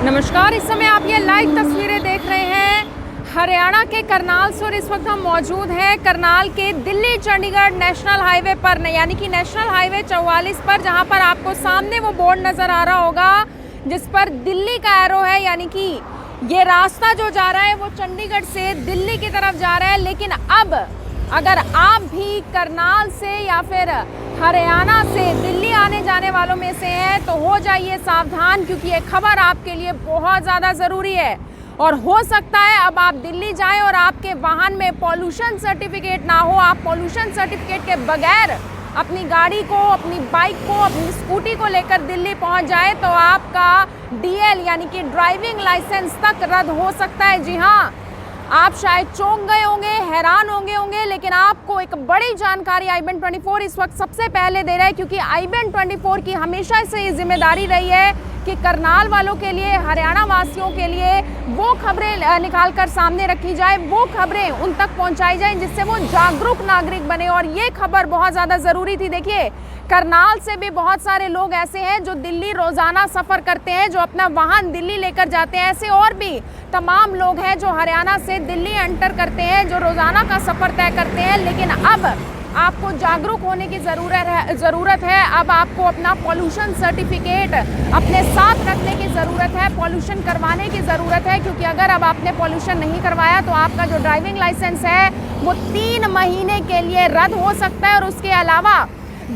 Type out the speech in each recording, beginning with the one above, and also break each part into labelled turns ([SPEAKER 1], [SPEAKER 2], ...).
[SPEAKER 1] नमस्कार, इस समय आप ये लाइव तस्वीरें देख रहे हैं हरियाणा के करनाल से और इस वक्त हम मौजूद हैं करनाल के दिल्ली चंडीगढ़ नेशनल हाईवे पर, यानी कि नेशनल हाईवे 44 पर, जहां पर आपको सामने वो बोर्ड नज़र आ रहा होगा जिस पर दिल्ली का एरो है। यानी कि ये रास्ता जो जा रहा है वो चंडीगढ़ से दिल्ली की तरफ जा रहा है। लेकिन अब अगर आप भी करनाल से या फिर हरियाणा से दिल्ली आने जाने वालों में से हैं तो हो जाइए सावधान, क्योंकि ये खबर आपके लिए बहुत ज़्यादा ज़रूरी है। और हो सकता है अब आप दिल्ली जाएं और आपके वाहन में पॉल्यूशन सर्टिफिकेट ना हो, आप पॉल्यूशन सर्टिफिकेट के बगैर अपनी गाड़ी को, अपनी बाइक को, अपनी स्कूटी को लेकर दिल्ली पहुंच जाए तो आपका डीएल यानी कि ड्राइविंग लाइसेंस तक रद्द हो सकता है। जी हाँ, आप शायद चौंक गए होंगे, हैरान होंगे, लेकिन आपको एक बड़ी जानकारी i-24 इस वक्त सबसे पहले दे रहा है, क्योंकि i-24 की हमेशा से ये जिम्मेदारी रही है कि करनाल वालों के लिए, हरियाणा वासियों के लिए वो खबरें निकाल कर सामने रखी जाए, वो खबरें उन तक पहुंचाई जाएं जिससे वो जागरूक नागरिक बने। और ये खबर बहुत ज़्यादा ज़रूरी थी। देखिए, करनाल से भी बहुत सारे लोग ऐसे हैं जो दिल्ली रोज़ाना सफ़र करते हैं, जो अपना वाहन दिल्ली लेकर जाते हैं। ऐसे और भी तमाम लोग हैं जो हरियाणा से दिल्ली एंटर करते हैं, जो रोज़ाना का सफ़र तय करते हैं। लेकिन अब आपको जागरूक होने की ज़रूरत है। अब आपको अपना पॉल्यूशन सर्टिफिकेट अपने साथ रखने की ज़रूरत है, पॉल्यूशन करवाने की ज़रूरत है, क्योंकि अगर अब आपने पॉल्यूशन नहीं करवाया तो आपका जो ड्राइविंग लाइसेंस है वो 3 महीने के लिए रद्द हो सकता है। और उसके अलावा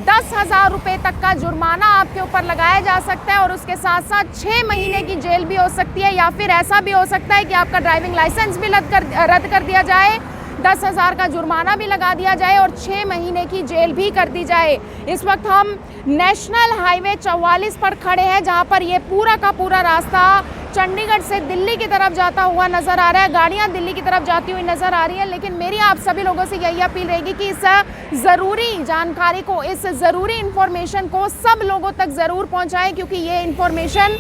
[SPEAKER 1] 10,000 रुपये तक का जुर्माना आपके ऊपर लगाया जा सकता है, और उसके साथ साथ 6 महीने की जेल भी हो सकती है, या फिर ऐसा भी हो सकता है कि आपका ड्राइविंग लाइसेंस भी रद्द कर दिया जाए, 10,000 का जुर्माना भी लगा दिया जाए और 6 महीने की जेल भी कर दी जाए। इस वक्त हम नेशनल हाईवे 44 पर खड़े हैं, जहां पर ये पूरा का पूरा रास्ता चंडीगढ़ से दिल्ली की तरफ जाता हुआ नज़र आ रहा है। गाड़ियां दिल्ली की तरफ जाती हुई नज़र आ रही है। लेकिन मेरी आप सभी लोगों से यही अपील रहेगी कि इस ज़रूरी जानकारी को, इस ज़रूरी इन्फॉर्मेशन को सब लोगों तक ज़रूर पहुँचाएँ, क्योंकि ये इन्फॉर्मेशन,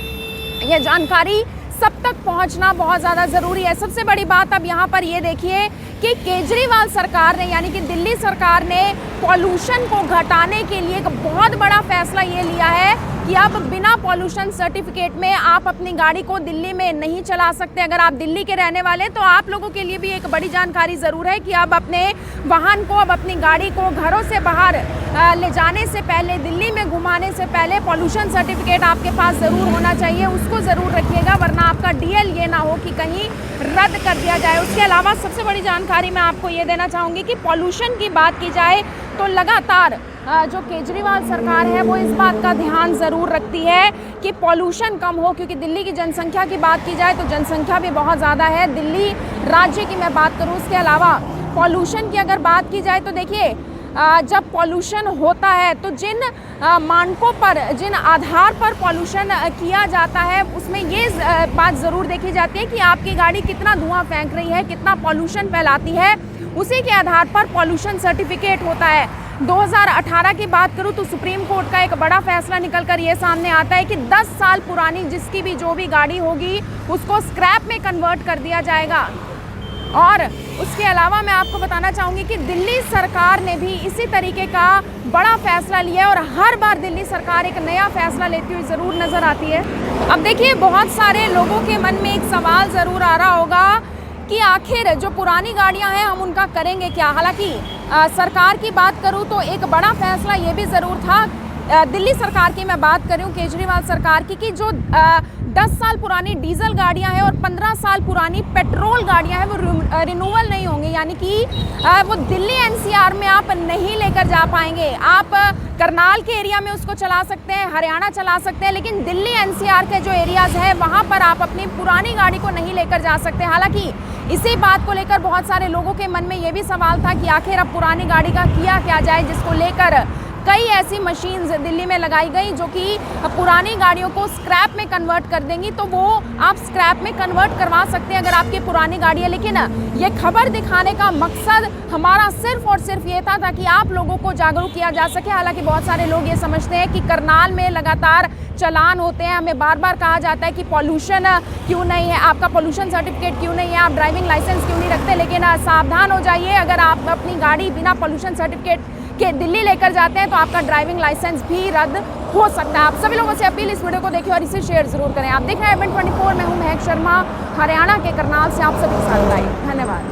[SPEAKER 1] ये जानकारी सब तक पहुंचना बहुत ज़्यादा ज़रूरी है। सबसे बड़ी बात अब यहाँ पर ये देखिए कि केजरीवाल सरकार ने, यानी कि दिल्ली सरकार ने पॉल्यूशन को घटाने के लिए एक बहुत बड़ा फैसला ये लिया है कि अब बिना पॉल्यूशन सर्टिफिकेट में आप अपनी गाड़ी को दिल्ली में नहीं चला सकते। अगर आप दिल्ली के रहने वाले तो आप लोगों के लिए भी एक बड़ी जानकारी ज़रूर है कि आप अपने वाहन को, अब अपनी गाड़ी को घरों से बाहर ले जाने से पहले, दिल्ली में घुमाने से पहले पॉल्यूशन सर्टिफिकेट आपके पास ज़रूर होना चाहिए। उसको ज़रूर रखिएगा, वरना आपका डीएल ये ना हो कि कहीं रद्द कर दिया जाए। उसके अलावा सबसे बड़ी जानकारी मैं आपको ये देना चाहूँगी कि पॉल्यूशन की बात की जाए तो लगातार जो केजरीवाल सरकार है वो इस बात का ध्यान ज़रूर रखती है कि पॉल्यूशन कम हो, क्योंकि दिल्ली की जनसंख्या की बात की जाए तो जनसंख्या भी बहुत ज़्यादा है। दिल्ली राज्य की मैं बात करूँ, उसके अलावा पॉल्यूशन की अगर बात की जाए तो देखिए, जब पॉल्यूशन होता है तो जिन मानकों पर, जिन आधार पर पॉल्यूशन किया जाता है, उसमें ये बात ज़रूर देखी जाती है कि आपकी गाड़ी कितना धुआं फेंक रही है, कितना पॉल्यूशन फैलाती है, उसी के आधार पर पॉल्यूशन सर्टिफिकेट होता है। 2018 की बात करूं तो सुप्रीम कोर्ट का एक बड़ा फैसला निकलकर ये सामने आता है कि 10 साल पुरानी जिसकी भी जो भी गाड़ी होगी उसको स्क्रैप में कन्वर्ट कर दिया जाएगा। और उसके अलावा मैं आपको बताना चाहूँगी कि दिल्ली सरकार ने भी इसी तरीके का बड़ा फैसला लिया है, और हर बार दिल्ली सरकार एक नया फैसला लेती हुई ज़रूर नज़र आती है। अब देखिए, बहुत सारे लोगों के मन में एक सवाल ज़रूर आ रहा होगा कि आखिर जो पुरानी गाड़ियां हैं हम उनका करेंगे क्या। हालांकि सरकार की बात करूं तो एक बड़ा फैसला ये भी ज़रूर था, दिल्ली सरकार की मैं बात करूं, केजरीवाल सरकार की, कि जो 10 साल पुरानी डीजल गाड़ियां हैं और 15 साल पुरानी पेट्रोल गाड़ियां हैं वो रिन्यूअल नहीं होंगी, यानी कि वो दिल्ली एनसीआर में आप नहीं लेकर जा पाएंगे। आप करनाल के एरिया में उसको चला सकते हैं, हरियाणा चला सकते हैं, लेकिन दिल्ली एनसीआर के जो एरियाज़ हैं वहाँ पर आप अपनी पुरानी गाड़ी को नहीं लेकर जा सकते। हालांकि इसी बात को लेकर बहुत सारे लोगों के मन में ये भी सवाल था कि आखिर अब पुरानी गाड़ी का किया क्या जाए, जिसको लेकर कई ऐसी मशीन्स दिल्ली में लगाई गई जो कि पुरानी गाड़ियों को स्क्रैप में कन्वर्ट कर देंगी। तो वो आप स्क्रैप में कन्वर्ट करवा सकते हैं अगर आपकी पुरानी गाड़ी है। लेकिन ये खबर दिखाने का मकसद हमारा सिर्फ और सिर्फ ये था ताकि आप लोगों को जागरूक किया जा सके। हालांकि बहुत सारे लोग ये समझते हैं कि करनाल में लगातार चालान होते हैं, हमें बार बार कहा जाता है कि पॉल्यूशन क्यों नहीं है, आपका पॉल्यूशन सर्टिफिकेट क्यों नहीं है, आप ड्राइविंग लाइसेंस क्यों नहीं रखते। लेकिन सावधान हो जाइए, अगर आप अपनी गाड़ी बिना पॉल्यूशन सर्टिफिकेट के दिल्ली लेकर जाते हैं तो आपका ड्राइविंग लाइसेंस भी रद्द हो सकता है। आप सभी लोगों से अपील, इस वीडियो को देखिए और इसे शेयर जरूर करें। आप देख रहे हैं एवेंट 24, मैं हूं महक शर्मा, हरियाणा के करनाल से आप सभी के साथ लाइव। धन्यवाद।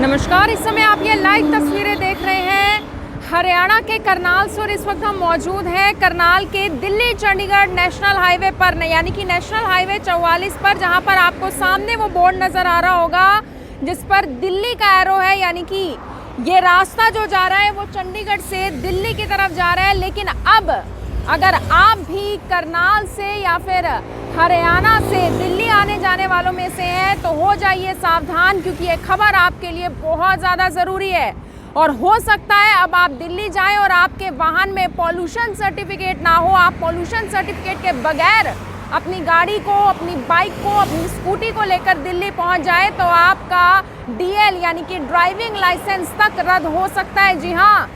[SPEAKER 1] नमस्कार, इस समय आप ये लाइव तस्वीरें देख रहे हैं हरियाणा के करनाल से और इस वक्त हम मौजूद हैं करनाल के दिल्ली चंडीगढ़ नेशनल हाईवे पर, यानी कि नेशनल हाईवे 44 पर, जहां पर आपको सामने वो बोर्ड नज़र आ रहा होगा जिस पर दिल्ली का एरो है। यानी कि ये रास्ता जो जा रहा है वो चंडीगढ़ से दिल्ली की तरफ जा रहा है। लेकिन अब अगर आप भी करनाल से या फिर हरियाणा से दिल्ली आने जाने वालों में से हैं तो हो जाइए सावधान, क्योंकि ये खबर आपके लिए बहुत ज़्यादा ज़रूरी है। और हो सकता है अब आप दिल्ली जाएं और आपके वाहन में पॉल्यूशन सर्टिफिकेट ना हो, आप पॉल्यूशन सर्टिफिकेट के बगैर अपनी गाड़ी को, अपनी बाइक को, अपनी स्कूटी को लेकर दिल्ली पहुंच जाए तो आपका डीएल यानी कि ड्राइविंग लाइसेंस तक रद्द हो सकता है। जी हाँ,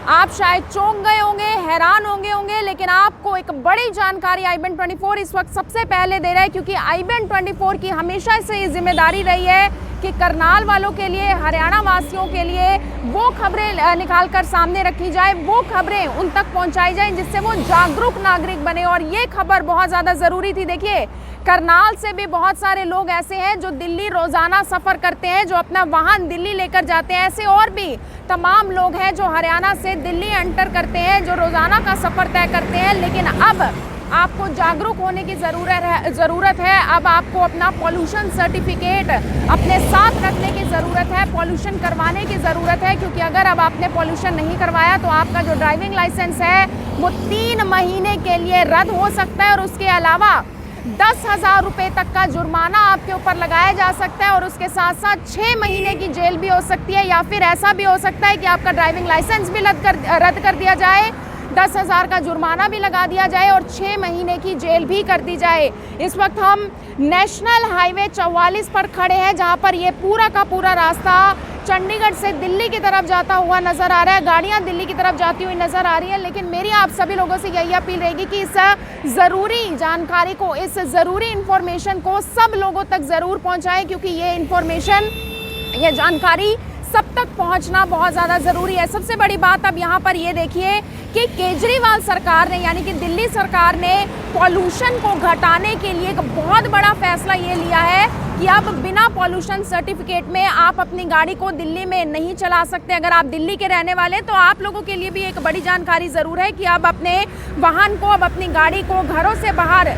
[SPEAKER 1] आप शायद चौंक गए होंगे, हैरान होंगे, लेकिन आपको एक बड़ी जानकारी इवेंट 24 इस वक्त सबसे पहले दे रहा है, क्योंकि इवेंट 24 की हमेशा से ये जिम्मेदारी रही है कि करनाल वालों के लिए, हरियाणा वासियों के लिए वो खबरें निकाल कर सामने रखी जाए, वो खबरें उन तक पहुंचाई जाएं जिससे वो जागरूक नागरिक बने। और ये खबर बहुत ज़्यादा ज़रूरी थी। देखिए, करनाल से भी बहुत सारे लोग ऐसे हैं जो दिल्ली रोज़ाना सफ़र करते हैं, जो अपना वाहन दिल्ली लेकर जाते हैं। ऐसे और भी तमाम लोग हैं जो हरियाणा से दिल्ली एंटर करते हैं, जो रोज़ाना का सफ़र तय करते हैं। लेकिन अब आपको जागरूक होने की ज़रूरत है। अब आपको अपना पॉल्यूशन सर्टिफिकेट अपने साथ रखने की ज़रूरत है, पॉल्यूशन करवाने की ज़रूरत है, क्योंकि अगर अब आपने पॉल्यूशन नहीं करवाया तो आपका जो ड्राइविंग लाइसेंस है वो 3 महीने के लिए रद्द हो सकता है। और उसके अलावा 10,000 रुपये तक का जुर्माना आपके ऊपर लगाया जा सकता है और उसके साथ साथ 6 महीने की जेल भी हो सकती है, या फिर ऐसा भी हो सकता है कि आपका ड्राइविंग लाइसेंस भी रद्द कर दिया जाए, 10,000 का जुर्माना भी लगा दिया जाए और 6 महीने की जेल भी कर दी जाए। इस वक्त हम नेशनल हाईवे 44 पर खड़े हैं, जहां पर ये पूरा का पूरा रास्ता चंडीगढ़ से दिल्ली की तरफ जाता हुआ नज़र आ रहा है। गाड़ियां दिल्ली की तरफ जाती हुई नज़र आ रही हैं। लेकिन मेरी आप सभी लोगों से यही अपील रहेगी कि इस ज़रूरी जानकारी को, इस ज़रूरी इन्फॉर्मेशन को सब लोगों तक ज़रूर पहुँचाएँ, क्योंकि ये इन्फॉर्मेशन, ये जानकारी सब तक पहुंचना बहुत ज़्यादा ज़रूरी है। सबसे बड़ी बात अब यहाँ पर ये देखिए कि केजरीवाल सरकार ने, यानी कि दिल्ली सरकार ने पॉल्यूशन को घटाने के लिए एक बहुत बड़ा फैसला ये लिया है कि अब बिना पॉल्यूशन सर्टिफिकेट में आप अपनी गाड़ी को दिल्ली में नहीं चला सकते। अगर आप दिल्ली के रहने वाले तो आप लोगों के लिए भी एक बड़ी जानकारी ज़रूर है कि अब अपने वाहन को, अब अपनी गाड़ी को घरों से बाहर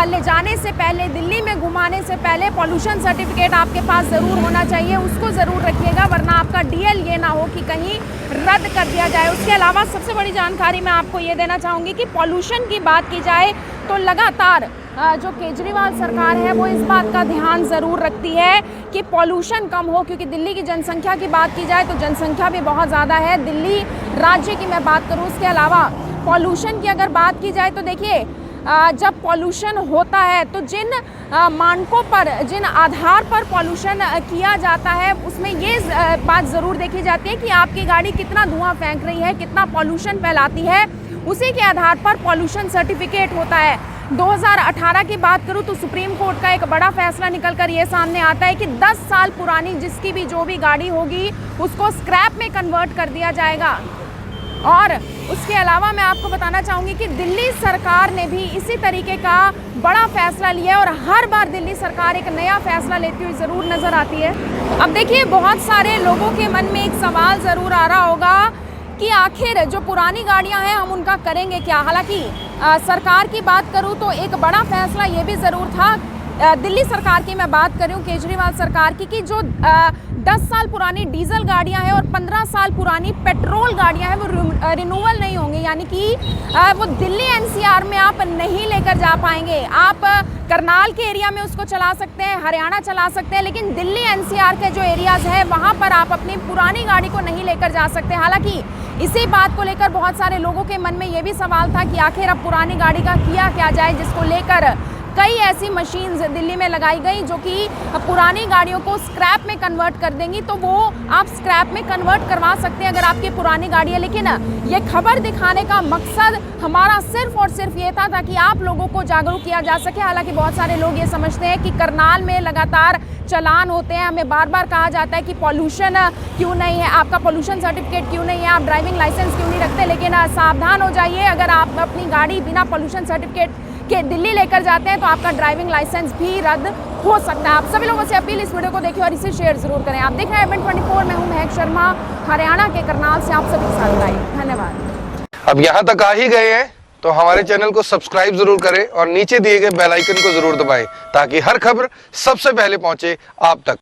[SPEAKER 1] ले जाने से पहले, दिल्ली में घुमाने से पहले पॉल्यूशन सर्टिफिकेट आपके पास ज़रूर होना चाहिए। उसको ज़रूर रखिएगा, वरना आपका डीएल ये ना हो कि कहीं रद्द कर दिया जाए। उसके अलावा सबसे बड़ी जानकारी मैं आपको ये देना चाहूँगी कि पॉल्यूशन की बात की जाए तो लगातार जो केजरीवाल सरकार है वो इस बात का ध्यान ज़रूर रखती है कि पॉल्यूशन कम हो, क्योंकि दिल्ली की जनसंख्या की बात की जाए तो जनसंख्या भी बहुत ज़्यादा है। दिल्ली राज्य की मैं बात करूँ, उसके अलावा पॉल्यूशन की अगर बात की जाए तो देखिए, जब पॉल्यूशन होता है तो जिन मानकों पर, जिन आधार पर पॉल्यूशन किया जाता है उसमें ये बात ज़रूर देखी जाती है कि आपकी गाड़ी कितना धुआं फेंक रही है, कितना पॉल्यूशन फैलाती है, उसी के आधार पर पॉल्यूशन सर्टिफिकेट होता है। 2018 की बात करूं तो सुप्रीम कोर्ट का एक बड़ा फैसला निकलकर ये सामने आता है कि 10 साल पुरानी जिसकी भी जो भी गाड़ी होगी उसको स्क्रैप में कन्वर्ट कर दिया जाएगा। और उसके अलावा मैं आपको बताना चाहूँगी कि दिल्ली सरकार ने भी इसी तरीके का बड़ा फैसला लिया है और हर बार दिल्ली सरकार एक नया फैसला लेती हुई ज़रूर नज़र आती है। अब देखिए, बहुत सारे लोगों के मन में एक सवाल ज़रूर आ रहा होगा कि आखिर जो पुरानी गाड़ियां हैं हम उनका करेंगे क्या। हालांकि सरकार की बात करूं तो एक बड़ा फैसला ये भी ज़रूर था, दिल्ली सरकार की मैं बात कर रही हूँ, केजरीवाल सरकार की, कि जो 10 साल पुरानी डीजल गाड़ियां हैं और 15 साल पुरानी पेट्रोल गाड़ियां हैं वो रिन्यूअल नहीं होंगी, यानी कि वो दिल्ली एनसीआर में आप नहीं लेकर जा पाएंगे। आप करनाल के एरिया में उसको चला सकते हैं, हरियाणा चला सकते हैं, लेकिन दिल्ली एनसीआर के जो एरियाज़ है वहाँ पर आप अपनी पुरानी गाड़ी को नहीं लेकर जा सकते। हालांकि इसी बात को लेकर बहुत सारे लोगों के मन में ये भी सवाल था कि आखिर अब पुरानी गाड़ी का किया क्या जाए, जिसको लेकर कई ऐसी मशीन्स दिल्ली में लगाई गई जो कि पुरानी गाड़ियों को स्क्रैप में कन्वर्ट कर देंगी। तो वो आप स्क्रैप में कन्वर्ट करवा सकते हैं अगर आपकी पुरानी गाड़ी है। लेकिन ये खबर दिखाने का मकसद हमारा सिर्फ और सिर्फ ये था ताकि आप लोगों को जागरूक किया जा सके। हालांकि बहुत सारे लोग ये समझते हैं कि करनाल में लगातार चालान होते हैं, हमें बार बार कहा जाता है कि पॉल्यूशन क्यों नहीं है, आपका पॉल्यूशन सर्टिफिकेट क्यों नहीं है, आप ड्राइविंग लाइसेंस क्यों नहीं रखते। लेकिन सावधान हो जाइए, अगर आप अपनी गाड़ी बिना पॉल्यूशन सर्टिफिकेट के दिल्ली लेकर जाते हैं तो आपका ड्राइविंग लाइसेंस भी रद्द हो सकता है। आप सभी लोगों से अपील, इस वीडियो को देखिए और इसे शेयर जरूर करें। आप देख रहे हैं Event24, मैं हूं महक शर्मा, हरियाणा के करनाल से आप सभी के साथ लाइव। धन्यवाद।
[SPEAKER 2] अब यहाँ तक आ ही गए हैं तो हमारे चैनल को सब्सक्राइब जरूर करें और नीचे दिए गए बेल आइकन को जरूर दबाएं ताकि हर खबर सबसे पहले पहुंचे आप तक।